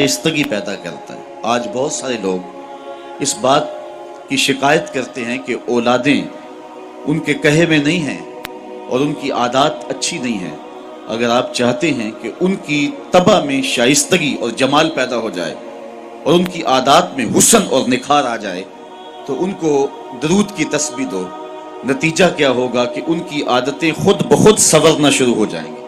شائستگی پیدا کرتا ہے۔ آج بہت سارے لوگ اس بات کی شکایت کرتے ہیں کہ اولادیں ان کے کہے میں نہیں ہیں اور ان کی عادات اچھی نہیں ہیں۔ اگر آپ چاہتے ہیں کہ ان کی طبع میں شائستگی اور جمال پیدا ہو جائے اور ان کی عادات میں حسن اور نکھار آ جائے تو ان کو درود کی تسبیح دو۔ نتیجہ کیا ہوگا کہ ان کی عادتیں خود بخود سنورنا شروع ہو جائیں گی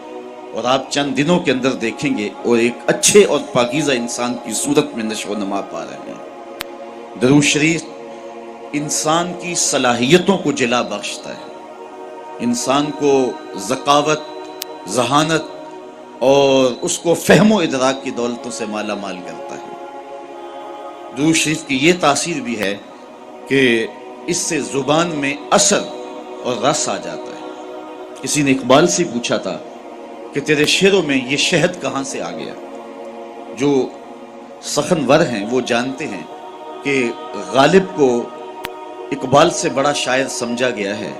اور آپ چند دنوں کے اندر دیکھیں گے اور ایک اچھے اور پاکیزہ انسان کی صورت میں نشو و نما پا رہے ہیں۔ درود شریف انسان کی صلاحیتوں کو جلا بخشتا ہے، انسان کو ذکاوت، ذہانت اور اس کو فہم و ادراک کی دولتوں سے مالا مال کرتا ہے۔ درود شریف کی یہ تاثیر بھی ہے کہ اس سے زبان میں اثر اور رس آ جاتا ہے۔ کسی نے اقبال سے پوچھا تھا کہ تیرے شعروں میں یہ شہد کہاں سے آ گیا؟ جو سخنور ہیں وہ جانتے ہیں کہ غالب کو اقبال سے بڑا شاعر سمجھا گیا ہے،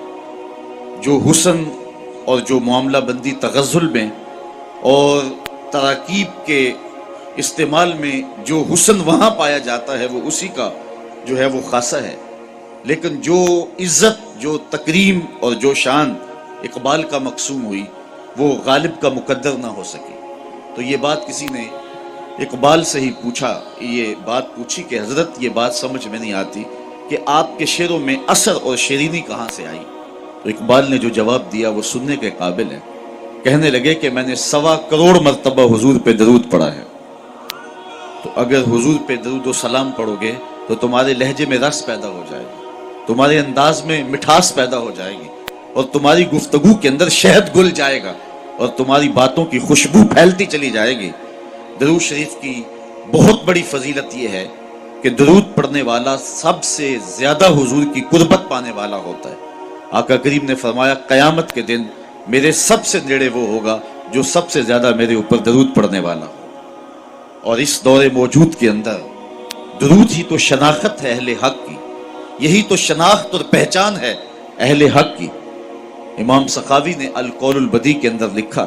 جو حسن اور جو معاملہ بندی تغزل میں اور تراکیب کے استعمال میں جو حسن وہاں پایا جاتا ہے وہ اسی کا جو ہے وہ خاصہ ہے، لیکن جو عزت، جو تکریم اور جو شان اقبال کا مقسوم ہوئی وہ غالب کا مقدر نہ ہو سکی۔ تو یہ بات کسی نے اقبال سے ہی پوچھا، یہ بات پوچھی کہ حضرت یہ بات سمجھ میں نہیں آتی کہ آپ کے شعروں میں اثر اور شیرینی کہاں سے آئی؟ تو اقبال نے جو جواب دیا وہ سننے کے قابل ہے۔ کہنے لگے کہ میں نے 1.25 کروڑ مرتبہ حضور پہ درود پڑھا ہے، تو اگر حضور پہ درود و سلام پڑھو گے تو تمہارے لہجے میں رس پیدا ہو جائے گا، تمہارے انداز میں مٹھاس پیدا ہو جائے گی اور تمہاری گفتگو کے اندر شہد گل جائے گا اور تمہاری باتوں کی خوشبو پھیلتی چلی جائے گی۔ درود شریف کی بہت بڑی فضیلت یہ ہے کہ درود پڑھنے والا سب سے زیادہ حضور کی قربت پانے والا ہوتا ہے۔ آقا کریم نے فرمایا قیامت کے دن میرے سب سے نیڑے وہ ہوگا جو سب سے زیادہ میرے اوپر درود پڑھنے والا ہو۔ اور اس دور موجود کے اندر درود ہی تو شناخت ہے اہل حق کی، یہی تو شناخت اور پہچان ہے اہل حق کی۔ امام سخاوی نے القول البدیع کے اندر لکھا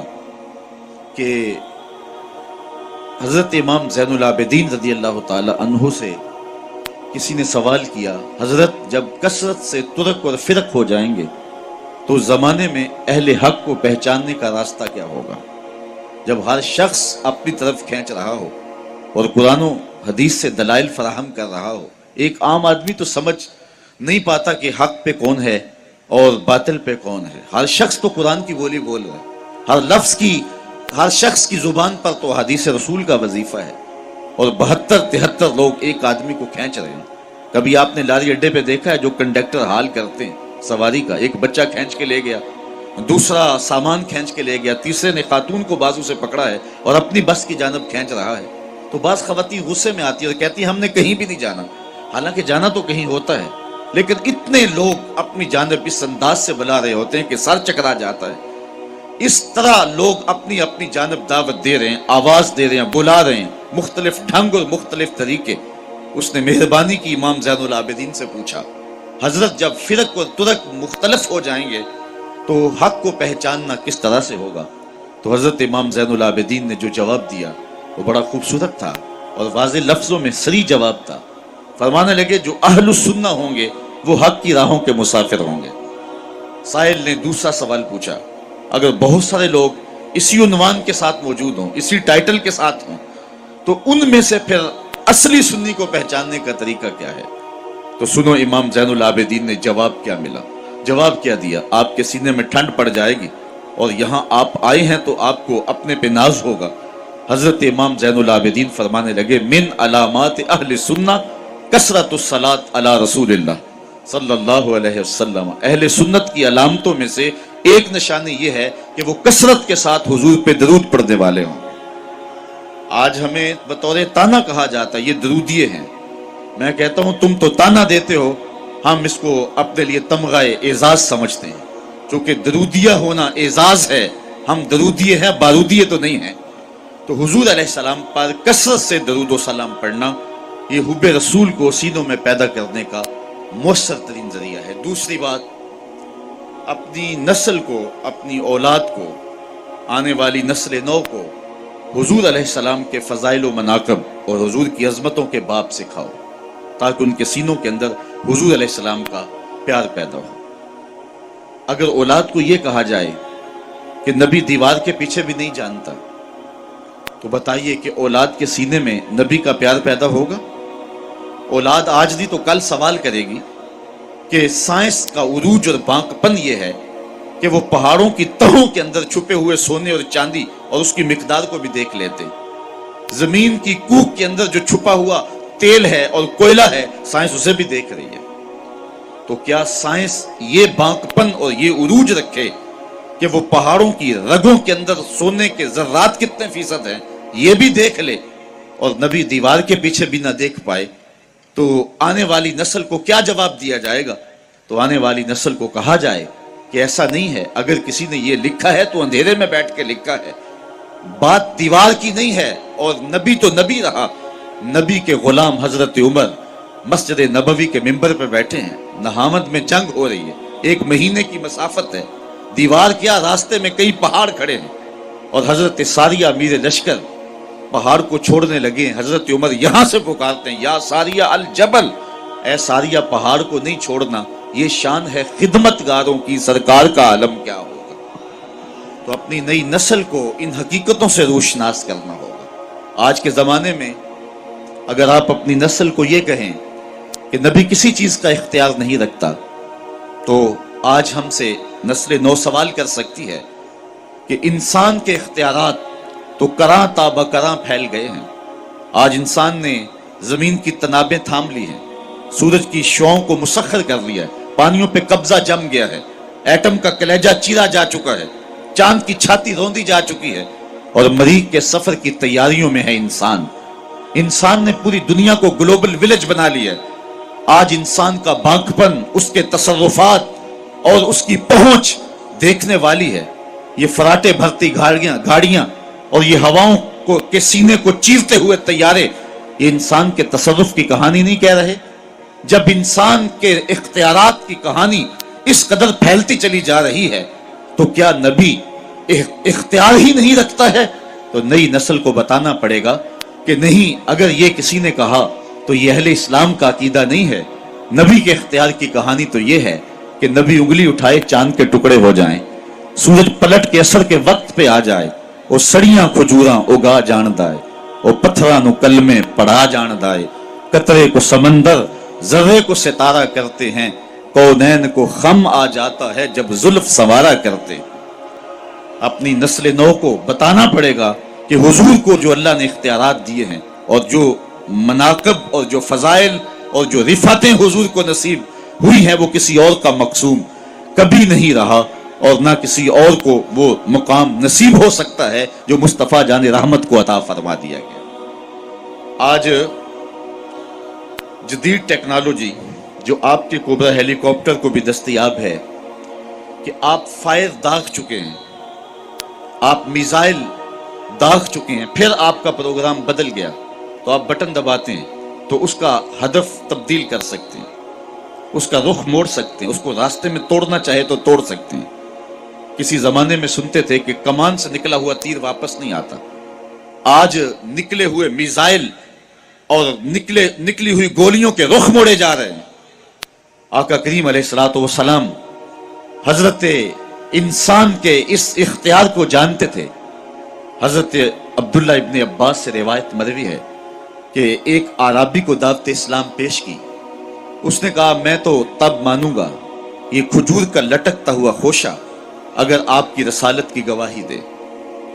کہ حضرت امام زین العابدین رضی اللہ تعالی عنہ سے کسی نے سوال کیا، حضرت جب کثرت سے ترک اور فرق ہو جائیں گے تو زمانے میں اہل حق کو پہچاننے کا راستہ کیا ہوگا؟ جب ہر شخص اپنی طرف کھینچ رہا ہو اور قرآن و حدیث سے دلائل فراہم کر رہا ہو، ایک عام آدمی تو سمجھ نہیں پاتا کہ حق پہ کون ہے اور باطل پہ کون ہے۔ ہر شخص تو قرآن کی بولی بول رہا ہے، ہر لفظ کی، ہر شخص کی زبان پر تو حدیث رسول کا وظیفہ ہے، اور 72-73 لوگ ایک آدمی کو کھینچ رہے ہیں۔ کبھی آپ نے لاری اڈے پہ دیکھا ہے جو کنڈکٹر حال کرتے ہیں سواری کا، ایک بچہ کھینچ کے لے گیا، دوسرا سامان کھینچ کے لے گیا، تیسرے نے خاتون کو بازو سے پکڑا ہے اور اپنی بس کی جانب کھینچ رہا ہے، تو بعض خواتین غصے میں آتی ہے اور کہتی ہیں ہم نے کہیں بھی نہیں جانا، حالانکہ جانا تو کہیں ہوتا ہے، لیکن اتنے لوگ اپنی جانب اس انداز سے بلا رہے ہوتے ہیں کہ سر چکرا جاتا ہے۔ اس طرح لوگ اپنی اپنی جانب دعوت دے رہے ہیں، آواز دے رہے ہیں، بلا رہے ہیں، مختلف ڈھنگ اور مختلف طریقے۔ اس نے مہربانی کی امام زین العابدین سے پوچھا، حضرت جب فرق اور ترک مختلف ہو جائیں گے تو حق کو پہچاننا کس طرح سے ہوگا؟ تو حضرت امام زین العابدین نے جو جواب دیا وہ بڑا خوبصورت تھا اور واضح لفظوں میں صریح جواب تھا۔ فرمانے لگے جو اہل السنہ ہوں گے وہ حق کی راہوں کے مسافر ہوں گے۔ سائل نے دوسرا سوال پوچھا، اگر بہت سارے لوگ اسی عنوان کے ساتھ موجود ہوں، اسی ٹائٹل کے ساتھ ہوں، تو ان میں سے پھر اصلی سنی کو پہچاننے کا طریقہ کیا ہے؟ تو سنو امام زین العابدین نے جواب کیا ملا، جواب کیا دیا، آپ کے سینے میں ٹھنڈ پڑ جائے گی اور یہاں آپ آئے ہیں تو آپ کو اپنے پہ ناز ہوگا۔ حضرت امام زین العابدین فرمانے لگے من علامات اہل سنہ کثرت الصلاۃ علی رسول اللہ صلی اللہ علیہ وسلم، اہل سنت کی علامتوں میں سے ایک نشانی یہ ہے کہ وہ کثرت کے ساتھ حضور پہ درود پڑھنے والے ہوں۔ آج ہمیں بطور تانا کہا جاتا ہے یہ درودیے ہیں، میں کہتا ہوں تم تو تانا دیتے ہو، ہم اس کو اپنے لیے تمغہ اعزاز سمجھتے ہیں، چونکہ درودیہ ہونا اعزاز ہے، ہم درودیے ہیں، بارودیے تو نہیں ہیں۔ تو حضور علیہ السلام پر کثرت سے درود و سلام پڑھنا یہ حب رسول کو سینوں میں پیدا کرنے کا مؤثر ترین ذریعہ ہے۔ دوسری بات، اپنی نسل کو، اپنی اولاد کو، آنے والی نسل نو کو حضور علیہ السلام کے فضائل و مناقب اور حضور کی عظمتوں کے باب سکھاؤ تاکہ ان کے سینوں کے اندر حضور علیہ السلام کا پیار پیدا ہو۔ اگر اولاد کو یہ کہا جائے کہ نبی دیوار کے پیچھے بھی نہیں جانتا، تو بتائیے کہ اولاد کے سینے میں نبی کا پیار پیدا ہوگا؟ اولاد آج نہیں تو کل سوال کرے گی کہ سائنس کا عروج اور بانکپن یہ ہے کہ وہ پہاڑوں کی تہوں کے اندر چھپے ہوئے سونے اور چاندی اور اس کی مقدار کو بھی دیکھ لیتے، زمین کی کوکھ کے اندر جو چھپا ہوا تیل ہے اور کوئلہ ہے سائنس اسے بھی دیکھ رہی ہے۔ تو کیا سائنس یہ بانکپن اور یہ عروج رکھے کہ وہ پہاڑوں کی رگوں کے اندر سونے کے ذرات کتنے فیصد ہیں یہ بھی دیکھ لے، اور نبی دیوار کے پیچھے بھی نہ دیکھ پائے؟ تو آنے والی نسل کو کیا جواب دیا جائے گا؟ تو آنے والی نسل کو کہا جائے کہ ایسا نہیں ہے، اگر کسی نے یہ لکھا ہے تو اندھیرے میں بیٹھ کے لکھا ہے، بات دیوار کی نہیں ہے، اور نبی تو نبی رہا۔ نبی کے غلام حضرت عمر مسجد نبوی کے ممبر پہ بیٹھے ہیں، نہامد میں جنگ ہو رہی ہے، 1 مہینے کی مسافت ہے، دیوار کیا راستے میں کئی پہاڑ کھڑے ہیں، اور حضرت ساریہ امیر لشکر پہاڑ کو چھوڑنے لگے ہیں۔ حضرت عمر یہاں سے پکارتے ہیں، یا ساریہ الجبل، اے ساریہ پہاڑ کو نہیں چھوڑنا، یہ شان ہے خدمت گاروں کی، سرکار کا عالم کیا ہوگا۔ تو اپنی نئی نسل کو ان حقیقتوں سے روشناس کرنا ہوگا۔ آج کے زمانے میں اگر آپ اپنی نسل کو یہ کہیں کہ نبی کسی چیز کا اختیار نہیں رکھتا، تو آج ہم سے نسل نو سوال کر سکتی ہے کہ انسان کے اختیارات تو کراں تا بکراں پھیل گئے ہیں۔ آج انسان نے زمین کی تنابیں تھام لی ہیں، سورج کی شعاؤں کو مسخر کر لیا ہے، پانیوں پہ قبضہ جم گیا ہے، ایٹم کا کلیجہ چیرا جا چکا ہے، چاند کی چھاتی روندی جا چکی ہے، اور مریخ کے سفر کی تیاریوں میں ہے انسان۔ انسان نے پوری دنیا کو گلوبل ولیج بنا لیا ہے۔ آج انسان کا بانکپن، اس کے تصرفات اور اس کی پہنچ دیکھنے والی ہے۔ یہ فراٹے بھرتی گاڑیاں اور یہ ہواؤں کے سینے کو چیرتے ہوئے طیارے، یہ انسان کے تصرف کی کہانی نہیں کہہ رہے؟ جب انسان کے اختیارات کی کہانی اس قدر پھیلتی چلی جا رہی ہے، تو کیا نبی اختیار ہی نہیں رکھتا ہے؟ تو نئی نسل کو بتانا پڑے گا کہ نہیں، اگر یہ کسی نے کہا تو یہ اہل اسلام کا عقیدہ نہیں ہے۔ نبی کے اختیار کی کہانی تو یہ ہے کہ نبی انگلی اٹھائے چاند کے ٹکڑے ہو جائیں، سورج پلٹ کے اثر کے وقت پہ آ جائے، وہ سڑیاں کھجوراں اگا جاندائے، وہ پتھراں نو کلمے پڑھا جاندائے، قطرے کو سمندر ذرے کو ستارہ کرتے ہیں، کونین کو خم آ جاتا ہے جب زلف سنوارا کرتے۔ اپنی نسل نو کو بتانا پڑے گا کہ حضور کو جو اللہ نے اختیارات دیے ہیں، اور جو مناقب اور جو فضائل اور جو رفعتیں حضور کو نصیب ہوئی ہیں، وہ کسی اور کا مقسوم کبھی نہیں رہا، اور نہ کسی اور کو وہ مقام نصیب ہو سکتا ہے جو مصطفیٰ جان رحمت کو عطا فرما دیا گیا۔ آج جدید ٹیکنالوجی جو آپ کے کوبرا ہیلی کاپٹر کو بھی دستیاب ہے کہ آپ فائر داغ چکے ہیں، آپ میزائل داغ چکے ہیں، پھر آپ کا پروگرام بدل گیا تو آپ بٹن دباتے ہیں تو اس کا ہدف تبدیل کر سکتے ہیں، اس کا رخ موڑ سکتے ہیں، اس کو راستے میں توڑنا چاہے تو توڑ سکتے ہیں۔ کسی زمانے میں سنتے تھے کہ کمان سے نکلا ہوا تیر واپس نہیں آتا، آج نکلے ہوئے میزائل اور نکلی ہوئی گولیوں کے رخ موڑے جا رہے ہیں۔ آقا کریم علیہ الصلوۃ والسلام حضرت انسان کے اس اختیار کو جانتے تھے۔ حضرت عبداللہ ابن عباس سے روایت مروی ہے کہ ایک اعرابی کو دعوت اسلام پیش کی، اس نے کہا میں تو تب مانوں گا یہ کھجور کا لٹکتا ہوا خوشہ اگر آپ کی رسالت کی گواہی دے۔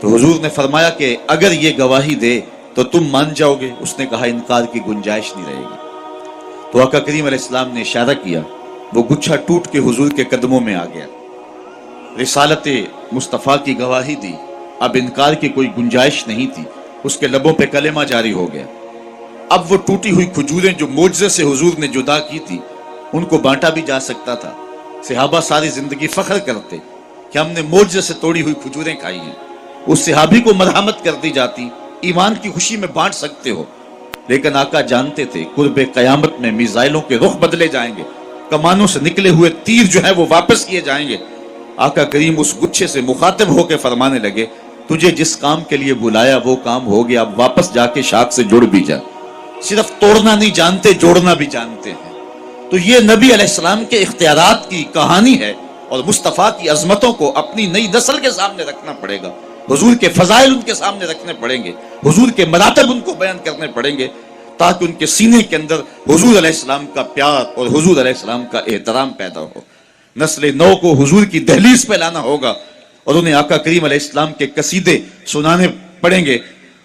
تو حضور نے فرمایا کہ اگر یہ گواہی دے تو تم مان جاؤ گے؟ اس نے کہا انکار کی گنجائش نہیں رہے گی۔ تو آقا کریم علیہ السلام نے اشارہ کیا، وہ گچھا ٹوٹ کے حضور کے قدموں میں آ گیا، رسالت مصطفیٰ کی گواہی دی، اب انکار کی کوئی گنجائش نہیں تھی، اس کے لبوں پہ کلمہ جاری ہو گیا۔ اب وہ ٹوٹی ہوئی کھجوریں جو معجزے سے حضور نے جدا کی تھی، ان کو بانٹا بھی جا سکتا تھا۔ صحابہ ساری زندگی فخر کرتے کہ ہم نے معجزے سے توڑی ہوئی کھجوریں کھائی ہیں، اس صحابی کو مرحمت کر دی جاتی، ایمان کی خوشی میں بانٹ سکتے ہو۔ لیکن آقا جانتے تھے قرب قیامت میں میزائلوں کے رخ بدلے جائیں گے، کمانوں سے نکلے ہوئے تیر جو ہیں وہ واپس کیے جائیں گے۔ آقا کریم اس گچھے سے مخاطب ہو کے فرمانے لگے تجھے جس کام کے لیے بلایا وہ کام ہو گیا، اب واپس جا کے شاخ سے جڑ بھی جا۔ صرف توڑنا نہیں جانتے، جوڑنا بھی جانتے ہیں۔ تو یہ نبی علیہ السلام کے اختیارات کی کہانی ہے، اور مصطفیٰ کی عظمتوں کو اپنی نئی نسل کے سامنے رکھنا پڑے گا، حضور کے فضائل ان کے سامنے رکھنے پڑیں گے، حضور کے مراتب ان کو بیان کرنے پڑیں گے، تاکہ ان کے سینے کے اندر حضور علیہ السلام کا پیار اور حضور علیہ السلام کا احترام پیدا ہو۔ نسل نو کو حضور کی دہلیز پہ لانا ہوگا، اور انہیں آقا کریم علیہ السلام کے قصیدے سنانے پڑیں گے،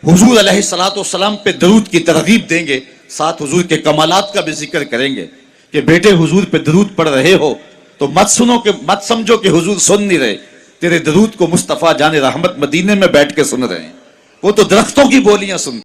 حضور علیہ السلام پہ درود کی ترغیب دیں گے، ساتھ حضور کے کمالات کا بھی ذکر کریں گے کہ بیٹے حضور پہ درود پڑھ رہے ہو تو مت سمجھو کہ حضور سن نہیں رہے، تیرے درود کو مصطفیٰ جان رحمت مدینے میں بیٹھ کے سن رہے ہیں، وہ تو درختوں کی بولیاں سن